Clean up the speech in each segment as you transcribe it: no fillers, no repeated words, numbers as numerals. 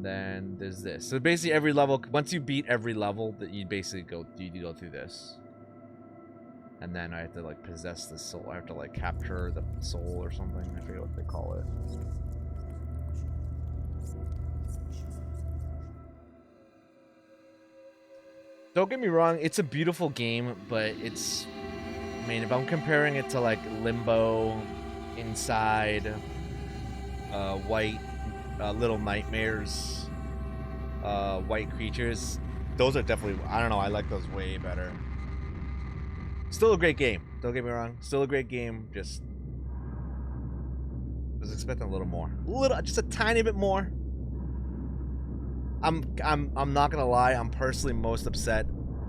then there's this. So basically every level, once you beat every level, that you basically go through this. And then I have to like possess the soul. I have to like capture the soul or something. I forget what they call it. Don't get me wrong, it's a beautiful game, but it's, I mean, if I'm comparing it to like Limbo, Inside, White, Little Nightmares, White Creatures, those are definitely, I don't know, I like those way better. Still a great game, don't get me wrong, still a great game, just was expecting a little more. Just a tiny bit more. I'm not gonna lie, I'm personally most upset.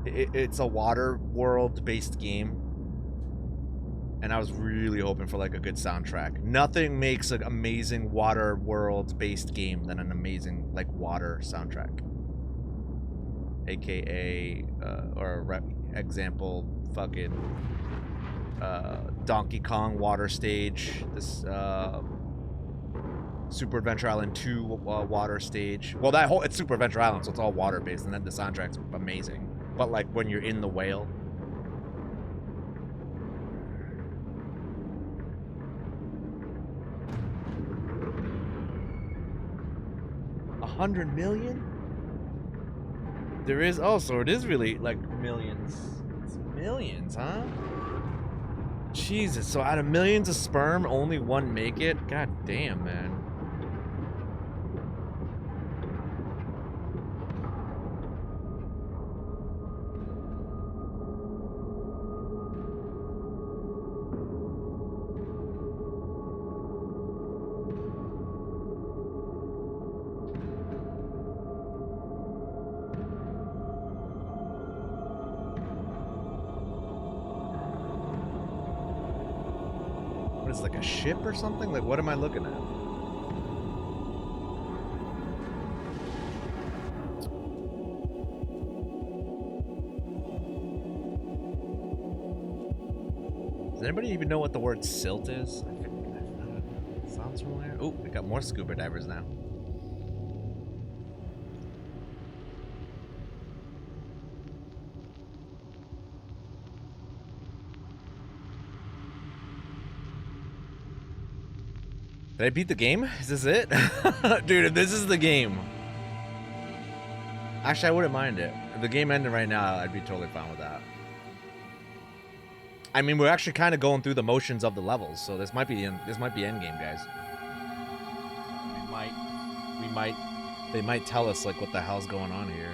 It's a water world based game, and I was really hoping for like a good soundtrack. Nothing makes an amazing water world based game than an amazing like water soundtrack. AKA or example, fucking Donkey Kong water stage. This Super Adventure Island 2 water stage. Well, that whole, it's Super Adventure Island, so it's all water based, and then the soundtrack's amazing. But like when you're in the whale. $100 million? There is, oh, so it is really like millions. It's millions, huh? Jesus, so out of millions of sperm, only one make it? God damn, man. Like a ship or something? Like, what am I looking at? Does anybody even know what the word silt is? I think sounds familiar. Oh, we got more scuba divers now. Did I beat the game? Is this it? Dude, if this is the game. Actually, I wouldn't mind it. If the game ended right now, I'd be totally fine with that. I mean, we're actually kind of going through the motions of the levels, so this might be endgame, guys. They might tell us like what the hell's going on here.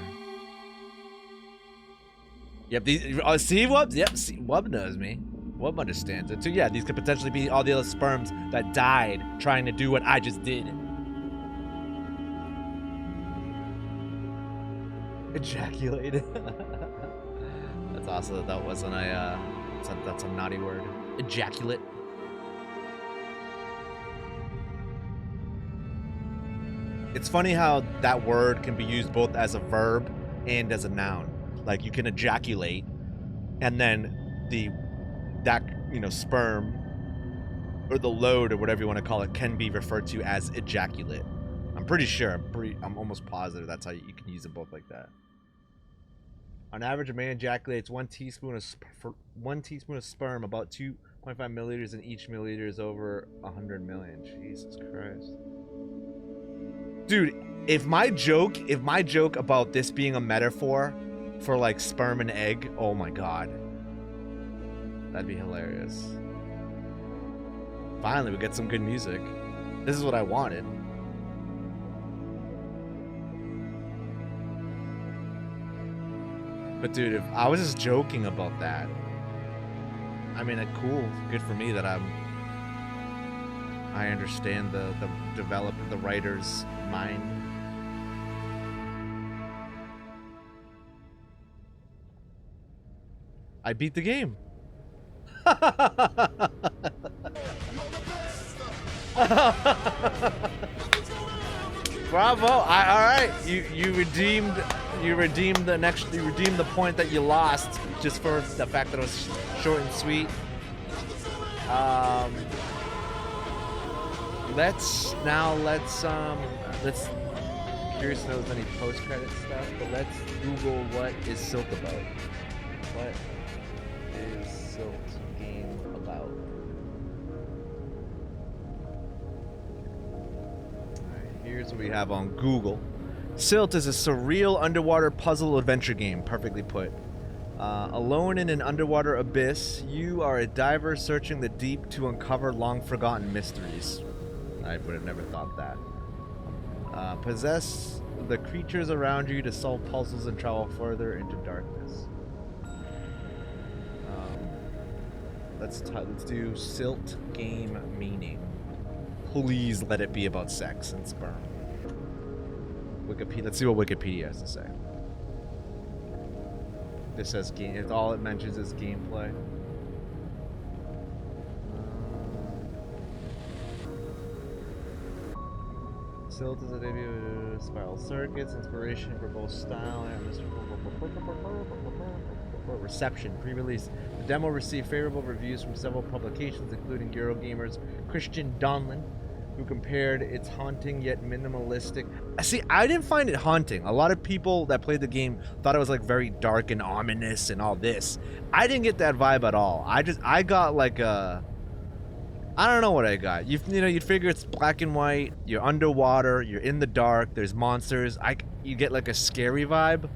Yep, these see Wub? Yep, see Wub knows me. Wub understands it too. Yeah, these could potentially be all the other sperms that died trying to do what I just did. Ejaculated. That's awesome that wasn't a that's a naughty word. Ejaculate. It's funny how that word can be used both as a verb and as a noun. Like you can ejaculate, and then that sperm or the load or whatever you want to call it can be referred to as ejaculate. I'm pretty sure. I'm almost positive that's how you can use them both like that. On average, a man ejaculates 1 teaspoon of sperm, about 2.5 milliliters, and each milliliter is over 100 million. Jesus Christ. Dude, if my joke about this being a metaphor for like sperm and egg, oh my god. That'd be hilarious. Finally, we get some good music. This is what I wanted. But dude, if I was just joking about that, I mean, cool, good for me that I understand the writer's mind. I beat the game. Bravo! All right, you redeemed the point that you lost just for the fact that it was short and sweet. Let's curious to know if there's any post-credit stuff, but let's Google what is Silt about. What is Silt game about? Alright, here's what we have on Google. Silt is a surreal underwater puzzle adventure game, perfectly put. Alone in an underwater abyss, you are a diver searching the deep to uncover long-forgotten mysteries. I would have never thought that. Possess the creatures around you to solve puzzles and travel further into darkness. Let's do Silt game meaning. Please let it be about sex and sperm. Wikipedia. Let's see what Wikipedia has to say. This says game. It's all it mentions is gameplay. Silt is a debut of Spiral Circuits, inspiration for both style and reception. Pre-release. The demo received favorable reviews from several publications, including Eurogamer's Christian Donlin, who compared its haunting yet minimalistic. See, I didn't find it haunting. A lot of people that played the game thought it was like very dark and ominous and all this. I didn't get that vibe at all. I got like a, I don't know what I got. You know, you'd figure it's black and white. You're underwater. You're in the dark. There's monsters. You get like a scary vibe.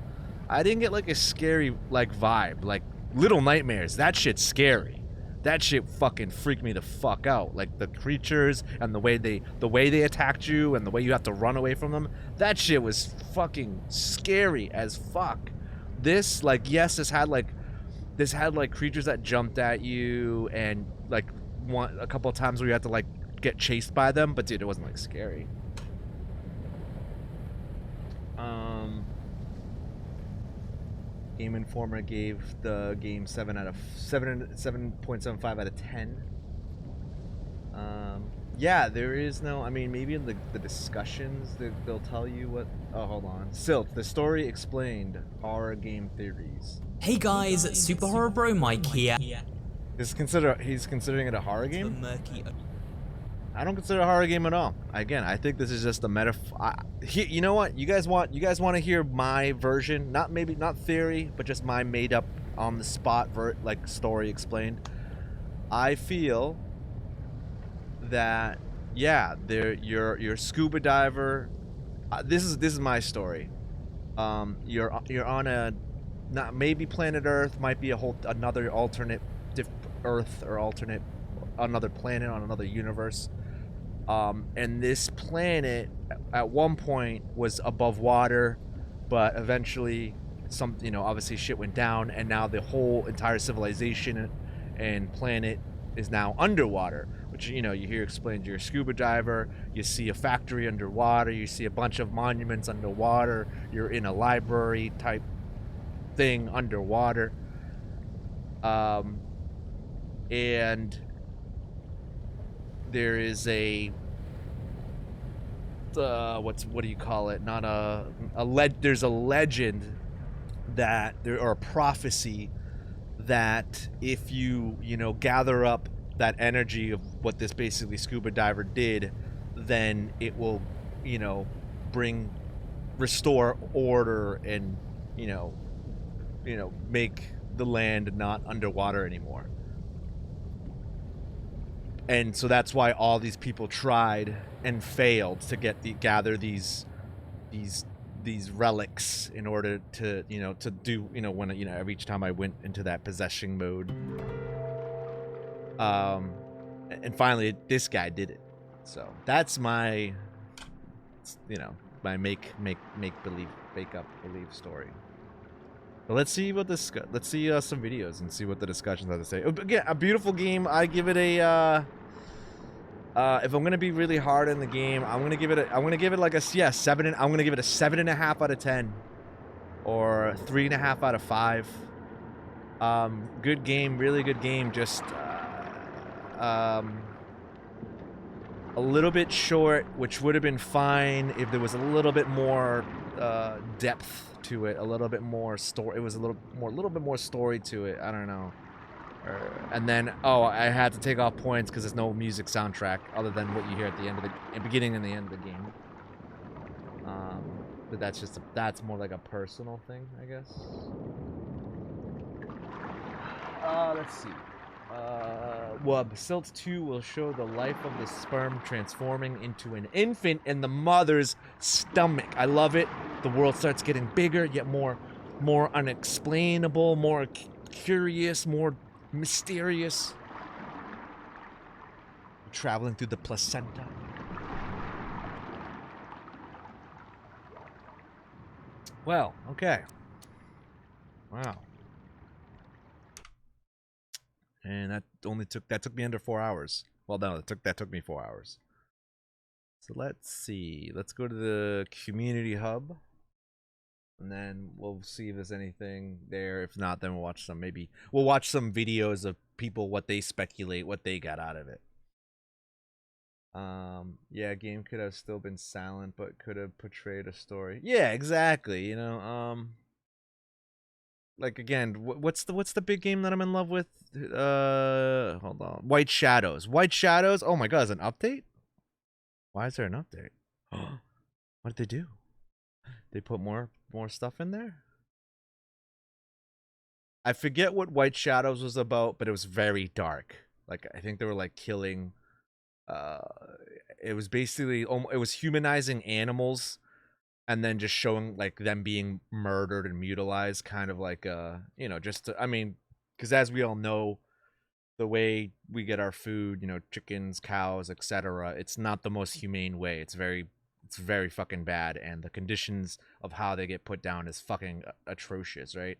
I didn't get like a scary like vibe. Like Little Nightmares. That shit's scary. That shit fucking freaked me the fuck out. Like the creatures and the way they attacked you and the way you have to run away from them. That shit was fucking scary as fuck. This, like, yes, this had like creatures that jumped at you and like a couple of times where you had to like get chased by them, but dude, it wasn't like scary. Game Informer gave the game 7.75 out of 10. Yeah, there is no. I mean, maybe in the discussions they'll tell you what. Oh, hold on. Silt, the story explained. Horror game theories. Hey guys, Super Horror Bro Mike here. He's considering it a horror game. I don't consider it a horror game at all. Again, I think this is just a metaphor. You know what? You guys want to hear my version? Not theory, but just my made up on the spot like story explained. I feel that you're a scuba diver. This is my story. You're on a maybe planet Earth, might be another alternate Earth or another planet on another universe. And this planet at one point was above water, but eventually obviously shit went down, and now the whole entire civilization and planet is now underwater, which you hear explained. You're a scuba diver, you see a factory underwater, you see a bunch of monuments underwater, you're in a library type thing underwater, and there is a what do you call it? Not there's a legend or a prophecy that if you gather up that energy of what this basically scuba diver did, then it will restore order and make the land not underwater anymore. And so that's why all these people tried and failed to gather these relics in order to do when every time I went into that possession mode. And finally this guy did it. So that's my my make up believe story. But let's see some videos and see what the discussions have to say. Again, a beautiful game. I give it a if I'm gonna be really hard in the game, I'm gonna give it like a 7. I'm gonna give it a 7.5 out of 10, or 3.5 out of 5. Good game, really good game. Just a little bit short, which would have been fine if there was a little bit more depth to it, a little bit more story. It was a little bit more story to it. I don't know. And then I had to take off points because there's no music soundtrack other than what you hear at the end of the beginning and the end of the game. But that's more like a personal thing, I guess. Let's see. Silt 2 will show the life of the sperm transforming into an infant in the mother's stomach. I love it. The world starts getting bigger, yet more unexplainable, more curious, more mysterious. Traveling through the placenta. Well, okay. Wow. And that took me under 4 hours. Well, no, that took me 4 hours. So let's see. Let's go to the community hub, and then we'll see if there's anything there. If not, then we'll watch some videos of people, what they speculate, what they got out of it. Yeah, game could have still been silent, but could have portrayed a story. Yeah, exactly. You know, like again, what's the big game that I'm in love with? Hold on, White Shadows. White Shadows. Oh my god, is an update? Why is there an update? What did they do? They put more stuff in there. I forget what White Shadows was about, but it was very dark. Like I think they were like killing. It was basically it was humanizing animals, and then just showing like them being murdered and mutilized, kind of like you know, just to, I mean, because as we all know, the way we get our food, you know, chickens, cows, etc., it's not the most humane way. It's very fucking bad, and the conditions of how they get put down is fucking atrocious, right?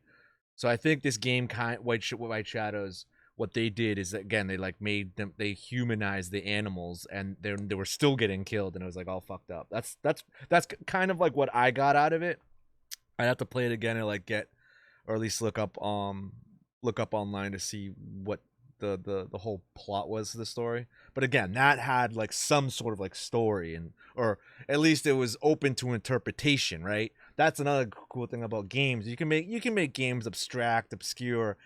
So I think this game, White Shadows, what they did is, again, they like they humanized the animals, and they were still getting killed, and it was like all fucked up. That's kind of like what I got out of it. I'd have to play it again and like or at least look up online to see what the whole plot was to the story. But again, that had like some sort of like story, and or at least it was open to interpretation, right? That's another cool thing about games. You can make games abstract, obscure,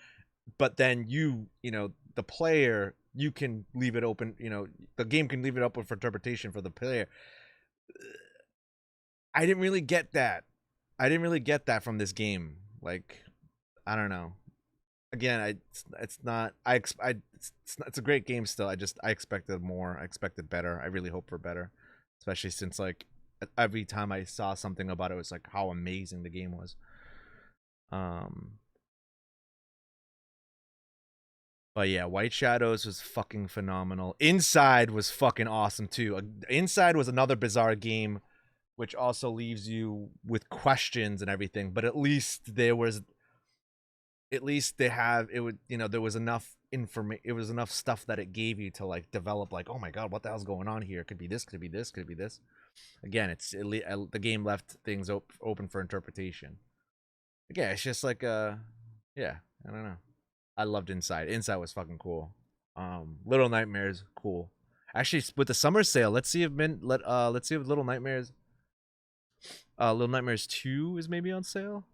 but then you know, the player, you can leave it open, you know, the game can leave it open for interpretation for the player. I didn't really get that. I didn't really get that from this game. Like, I don't know. Again, it's not. It's a great game still. I expected more. I expected better. I really hope for better, especially since like every time I saw something about it, it was like how amazing the game was. But yeah, White Shadows was fucking phenomenal. Inside was fucking awesome too. Inside was another bizarre game, which also leaves you with questions and everything. But at least they have it. Would, you know, there was enough information. It was enough stuff that it gave you to like develop. Like, oh my god, what the hell's going on here? Could be this. Could be this. Could be this. Again, the game left things open for interpretation. Again, it's just like yeah, I don't know. I loved Inside. Inside was fucking cool. Little Nightmares, cool. Actually, with the summer sale, let's see if Little Nightmares 2 is maybe on sale.